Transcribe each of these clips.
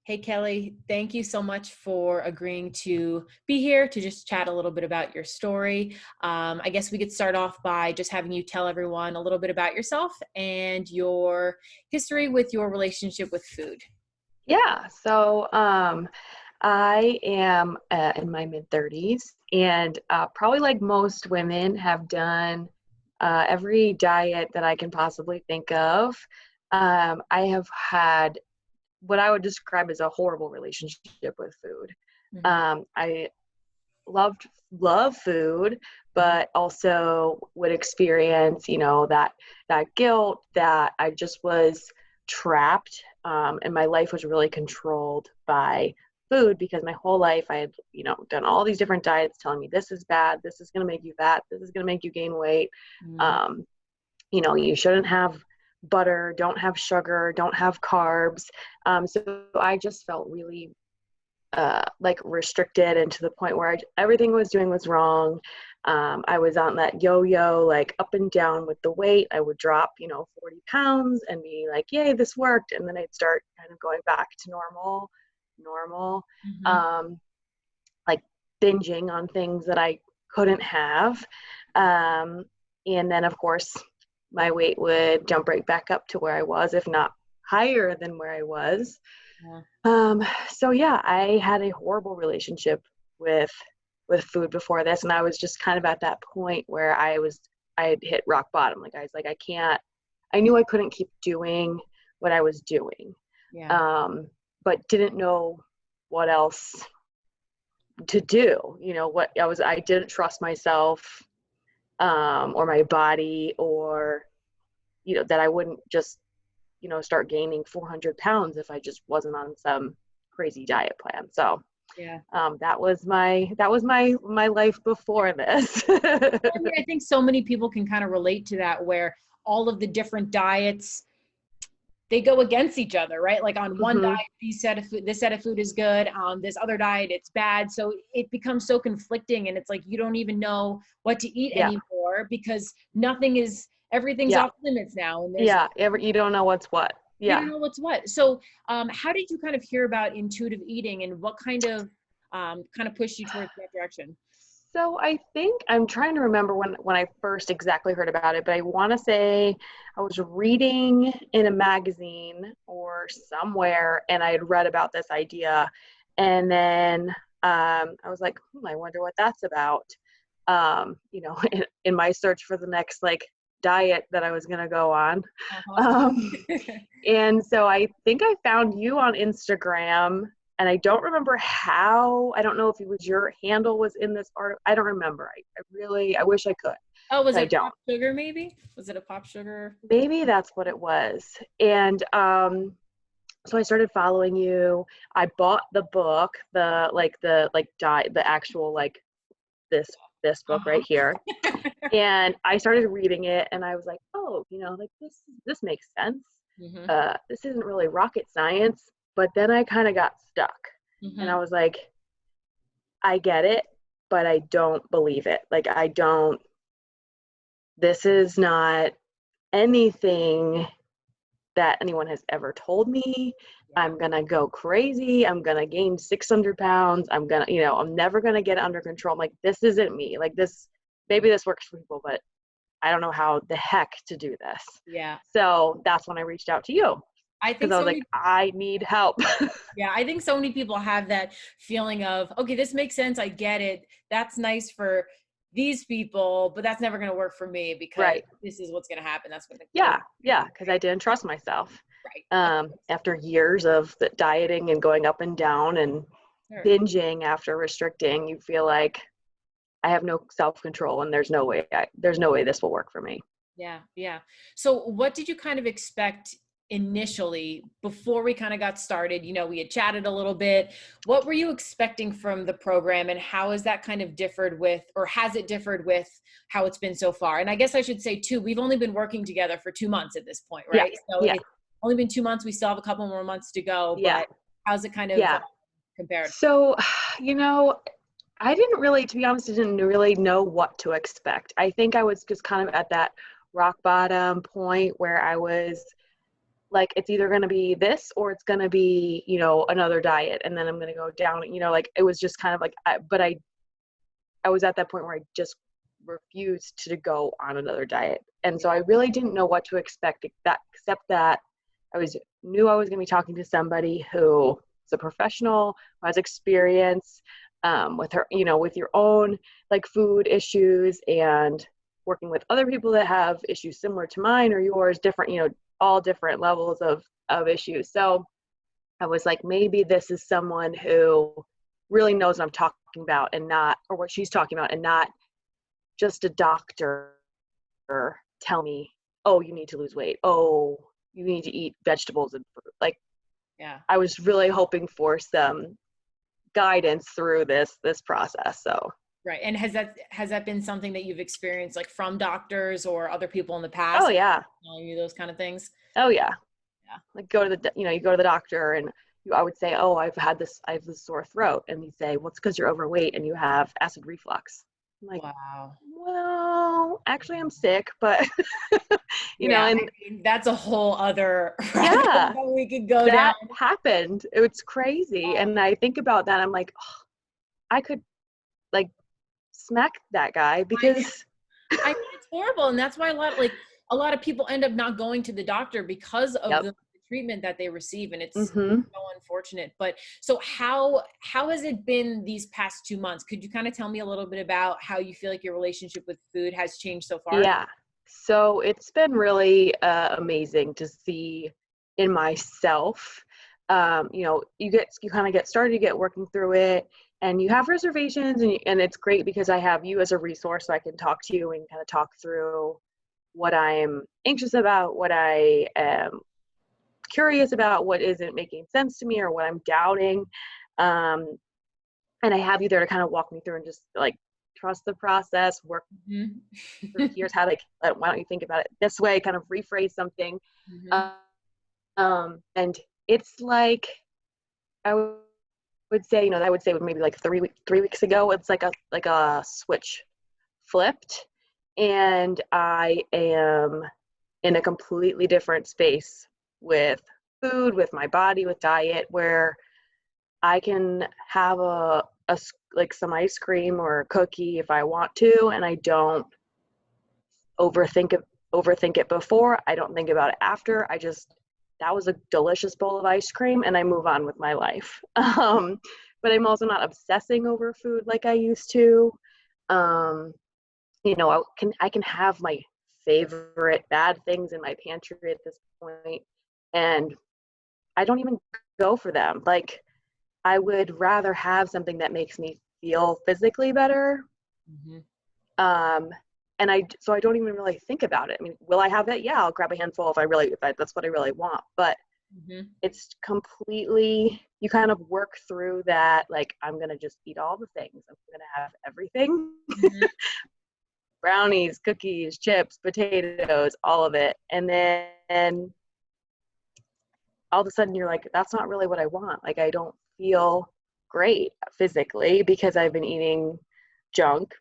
Hey, Kelly, thank you so much for agreeing to be here to just chat a little bit about your story. I guess we could start off by just having you tell everyone a little bit about yourself and your history with your relationship with food. Yeah, so I am in my mid 30s, and probably like most women have done every diet that I can possibly think of. I have had what I would describe as a horrible relationship with food. Mhm, I loved love food, mhm, but also would experience, that guilt that I just was trapped, and my life was really controlled by food because my whole life I had, done all these different diets telling me this is bad, this is going to make you fat, this is going to make you gain weight. mhm. Um, you shouldn't have butter, don't have sugar, don't have carbs. So I just felt really like restricted, and to the point where everything I was doing was wrong. I was on that yo-yo, like up and down with the weight. I would drop, 40 pounds and be like, yay, this worked. And then I'd start kind of going back to normal, Mhm. um, like binging on things that I couldn't have. Um, and then, of course, my weight would jump right back up to where I was, if not higher than where I was. Yeah. So yeah, I had a horrible relationship with food before this, and I was just kind of at that point where I had hit rock bottom. Like I was like, I knew I couldn't keep doing what I was doing, Yeah. um, but didn't know what else to do. I didn't trust myself, or my body, or that I wouldn't just start gaining 400 pounds if I just wasn't on some crazy diet plan. So Yeah. that was my life before this. I mean, I think so many people can kind of relate to that where all of the different diets they go against each other, right? Like on one hmm diet, this set of food is good. On this other diet, it's bad. So it becomes so conflicting, and it's like you don't even know what to eat Yeah, anymore because everything's yeah, off limits now, and there's yeah. You don't know what's what. you don't Yeah. know what's what. So, how did you kind of hear about intuitive eating, and what kind of pushed you towards that direction? So I think I'm trying to remember when I first exactly heard about it, but I want to say I was reading in a magazine or somewhere, and I had read about this idea, and then I was like, I wonder what that's about. In my search for the next like diet that I was gonna go on. Uh-huh. Um, and so I think I found you on Instagram, and I don't remember how. I don't know if it was your handle was in this article. I don't remember. I wish I could, Oh, was but I it don't. pop sugar? Maybe was it a pop sugar? Maybe that's what it was. And so I started following you. I bought the book, the actual like this this book right Uh-huh. here. And I started reading it, and I was like, oh, like this makes sense. Mm-hmm. This isn't really rocket science. But then I kind of got stuck, and I Mm-hmm. was like, I get it, but I don't believe it. Like, I don't, this is not anything that anyone has ever told me. Yeah. I'm gonna go crazy. I'm gonna gain 600 pounds. I'm never gonna get it under control. I'm like, this isn't me. Like, maybe this works for people, but I don't know how the heck to do this. Yeah. So that's when I reached out to you, I because think I so was like, many I need help. Yeah, I think so many people have that feeling of, okay, this makes sense. I get it. That's nice for these people, but that's never going to work for me because Right. this is what's going to happen. That's what Yeah. Yeah. Because I didn't trust myself. right. Of course. After years of the dieting and going up and down and Sure. binging after restricting, you feel like I have no self control, and there's no way this will work for me. Yeah. Yeah. So what did you kind of expect initially before we kind of got started? We had chatted a little bit. What were you expecting from the program, and how has that kind of differed with, or has it differed with how it's been so far? And I guess I should say too, we've only been working together for 2 months at this point, Yeah. right? So Yeah. it's only been 2 months. We still have a couple more months to go, Yeah. but how's it kind of Yeah. compared? So, you know, I didn't really, to be honest, I didn't really know what to expect. I think I was just kind of at that rock bottom point where I was like it's either going to be this or it's going to be, you know, another diet, and then I'm going to go down, you know, like it was just kind of like, I was at that point where I just refused to go on another diet. And so I really didn't know what to expect that, except that knew I was going to be talking to somebody who is a professional, who has experience with her, you know, with your own like food issues, and working with other people that have issues similar to mine or yours, different, you know, all different levels of issues. So I was like, maybe this is someone who really knows what I'm talking about, and not, or what she's talking about, and not just a doctor tell me, oh, you need to lose weight. Oh, you need to eat vegetables and fruit. Like, Yeah. I was really hoping for some guidance through this process. So Right. And has that been something that you've experienced like from doctors or other people in the oh past yeah, telling you those kind of things? oh yeah, Yeah. like go to the, you know, you go to the doctor, and I would say, oh, I have this sore throat, and he'd say, well, it's because you're overweight and you have acid reflux. I'm like, Wow. well, actually I'm sick, but you know, Yeah. I and mean, that's a whole other rabbit hole yeah, that we could go down. that happened. It's crazy. And I think about that, I'm like, oh, I could like smack that guy because I mean, it's horrible, and that's why a lot of people end up not going to the doctor because of yep. the treatment that they receive, and it's Mm-hmm. so unfortunate. But so how has it been these past 2 months? Could you kind of tell me a little bit about how you feel like your relationship with food has changed so far? Yeah. So it's been really amazing to see in myself. You know, you kind of get started, you get working through it, and you have reservations, and it's great because I have you as a resource, so I can talk to you and kind of talk through what I'm anxious about, what I am curious about, what isn't making sense to me, or what I'm doubting. Um, and I have you there to kind of walk me through and just like trust the process, work Mhm. through, here's how, like, why don't you think about it this way, kind of rephrase something. Mhm. And it's like, I would say, you know, I would say maybe like 3 weeks ago, it's like a switch flipped, and I am in a completely different space with food, with my body, with diet, where I can have like some ice cream or a cookie if I want to, and I don't overthink it overthink it before. I don't think about it after. That was a delicious bowl of ice cream, and I move on with my life. But I'm also not obsessing over food like I used to. Um, you know, I can have my favorite bad things in my pantry at this point, and I don't even go for them. Like, I would rather have something that makes me feel physically better. Mhm. Um, and so I don't even really think about it. I mean, will I have it? Yeah, I'll grab a handful if that's what I really want. But Mhm. it's completely, you kind of work through that. Like, I'm going to just eat all the things. I'm going to have everything. Mhm. Brownies, cookies, chips, potatoes, all of it. And then all of a sudden you're like, that's not really what I want. Like, I don't feel great physically because I've been eating junk,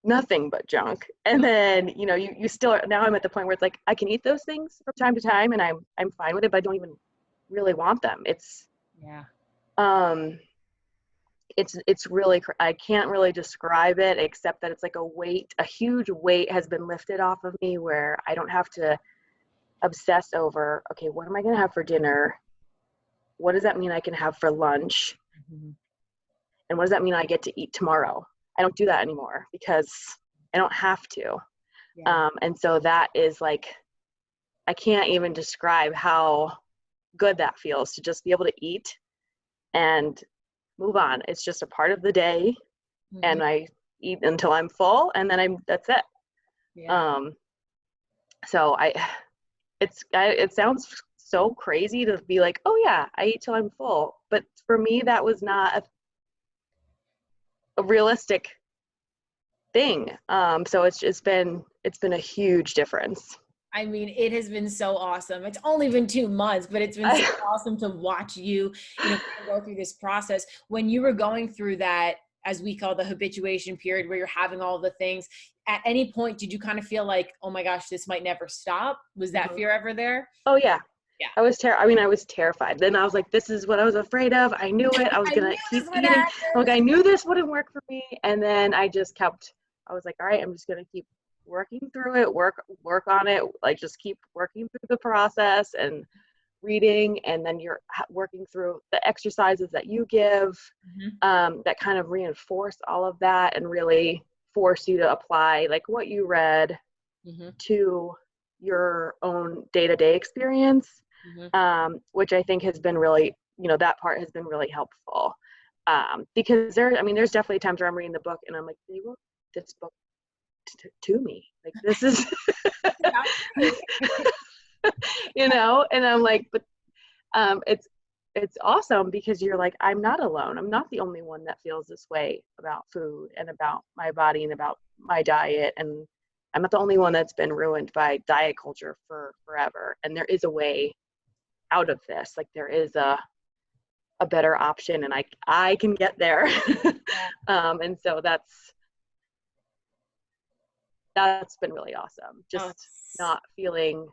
nothing but junk. And then, you know, you still, now I'm at the point where it's like, I can eat those things from time to time, and I'm fine with it, but I don't even really want them. Yeah. Um, it's really, I can't really describe it except that it's like a huge weight has been lifted off of me, where I don't have to obsess over, okay, what am I going to have for dinner? What does that mean I can have for lunch? Mhm. And what does that mean I get to eat tomorrow? I don't do that anymore because I don't have to. Yeah. And so that is like, I can't even describe how good that feels to just be able to eat and move on. It's just a part of the day, Mhm. and I eat until I'm full, and then that's it. Yeah. Um, so it sounds so crazy to be like, oh yeah, I eat till I'm full. But for me, that was not a realistic thing. So it's been a huge difference. I mean, it has been so awesome. It's only been 2 months, but it's been so awesome to watch you, go through this process. When you were going through that, as we call the habituation period, where you're having all the things, at any point, did you kind of feel like, oh my gosh, this might never stop? Was that Mhm. fear ever there? Oh yeah. Yeah. I was terrified. Then I was like, this is what I was afraid of. I knew it. I was I going knew to this keep would eating. happen. Like, I knew this wouldn't work for me. And then I was like, all right, I'm just going to keep working through it, work on it. Like, just keep working through the process and reading. And then you're working through the exercises that you give, Mhm. that kind of reinforce all of that and really force you to apply like what you read Mhm. to your own day-to-day experience, Mhm. which I think has been really, that part has been really helpful. Because there's definitely times where I'm reading the book and I'm like, they wrote this book to me. Like, this is, About me. and I'm like, but it's awesome because you're like, I'm not alone. I'm not the only one that feels this way about food and about my body and about my diet. And I'm not the only one that's been ruined by diet culture for forever. And there is a way out of this. Like, there is a better option, and I can get there. Yeah. And so that's been really awesome. Oh, Just not feeling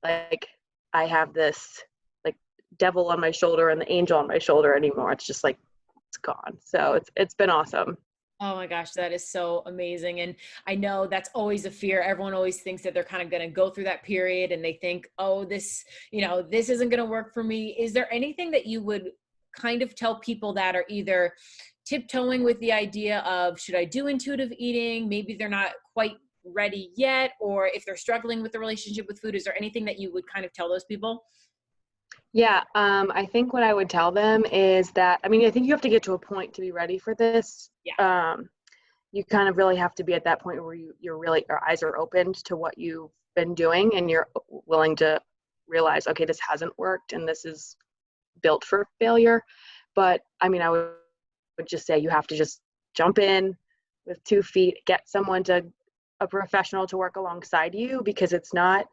like I have this like devil on my shoulder and the angel on my shoulder anymore. It's just like it's gone. So it's been awesome. oh my gosh, that is so amazing. And I know that's always a fear. Everyone always thinks that they're kind of going to go through that period and they think, oh, this isn't going to work for me. Is there anything that you would kind of tell people that are either tiptoeing with the idea of, should I do intuitive eating? Maybe they're not quite ready yet, or if they're struggling with the relationship with food, is there anything that you would kind of tell those people? Yeah, I think what I would tell them is that, I think you have to get to a point to be ready for this. Yeah. You kind of really have to be at that point where you're really, your eyes are opened to what you've been doing and you're willing to realize, okay, this hasn't worked and this is built for failure. But I would just say you have to just jump in with 2 feet, get a professional to work alongside you, because it's not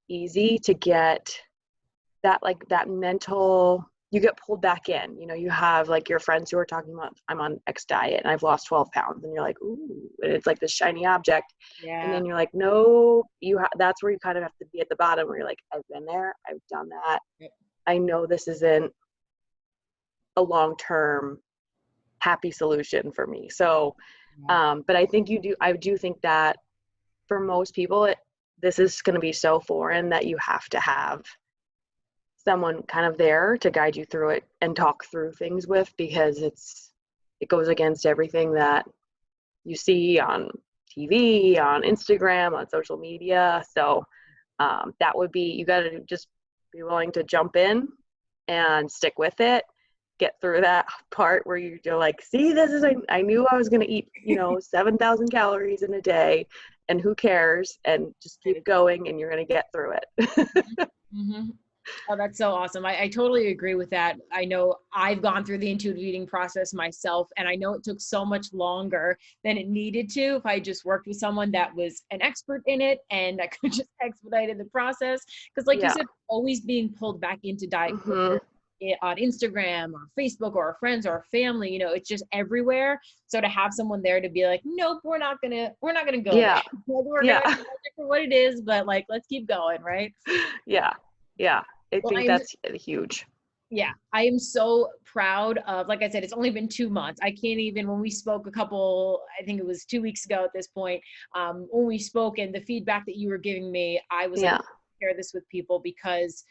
easy to get that mental, you get pulled back in. You have like your friends who are talking about, I'm on X diet and I've lost 12 pounds, and you're like, ooh, and it's like this shiny object. And Yeah. then you're like, no, that's where you kind of have to be at the bottom, where you're like, I've been there, I've done that. Yep. I know this isn't a long-term happy solution for me. So, Yeah. but I do think that for most people, this is going to be so foreign that you have to have someone kind of there to guide you through it and talk through things with, because it goes against everything that you see on TV, on Instagram, on social media. So that would be, you got to just be willing to jump in and stick with it, get through that part where you're like, see, I knew I was going to eat 7,000 calories in a day, and who cares, and just keep going and you're going to get through it. Mm-hmm. Oh, that's so awesome. I totally agree with that. I know I've gone through the intuitive eating process myself, and I know it took so much longer than it needed to if I just worked with someone that was an expert in it and that could just expedited the process. Because, like you Yeah. said, always being pulled back into diet Hmm. culture on Instagram or Facebook or our friends or our family, it's just everywhere. So to have someone there to be like, nope, we're not gonna go there. Yeah. Like, we're Yeah. gonna acknowledge it for what it is, but like, let's keep going, right? Yeah. Yeah. I Well, think that's huge. yeah, I am so proud of, like I said, it's only been 2 months. I can't even, when we spoke I think it was 2 weeks ago at this point, when we spoke and the feedback that you were giving me, I was like, Yeah. share this with people because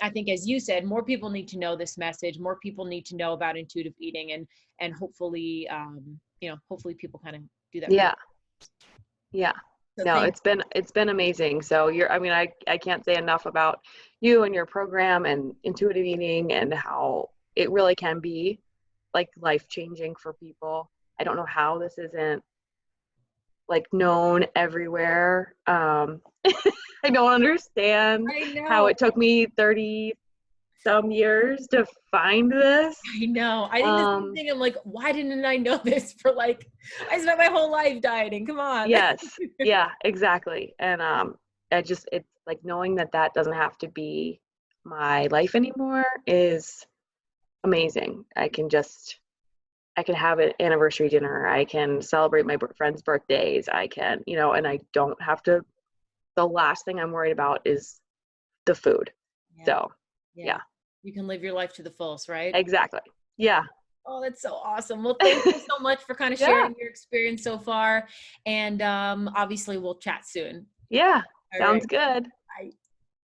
I think, as you said, more people need to know this message. More people need to know about intuitive eating, and hopefully, hopefully people kind of do that for Yeah. them. Yeah. So No, thank. it's been amazing. So I can't say enough about you and your program and intuitive eating and how it really can be like life changing for people. I don't know how this isn't like known everywhere. I don't understand I how know. it took me 30 some years to find this. I know. I think the same Um, thing. I'm like, why didn't I know this for like, I spent my whole life dieting. Come on. yes, yeah, exactly. And it's like knowing that doesn't have to be my life anymore is amazing. I can have an anniversary dinner. I can celebrate my friends' birthdays. I can, and I don't have to. The last thing I'm worried about is the food. Yeah. So Yeah. yeah, You can live your life to the fullest, right? exactly. Yeah. Oh, that's so awesome. Well, thank you so much for kind of Yeah. sharing your experience so far. And obviously we'll chat soon. Yeah. All Sounds right. good.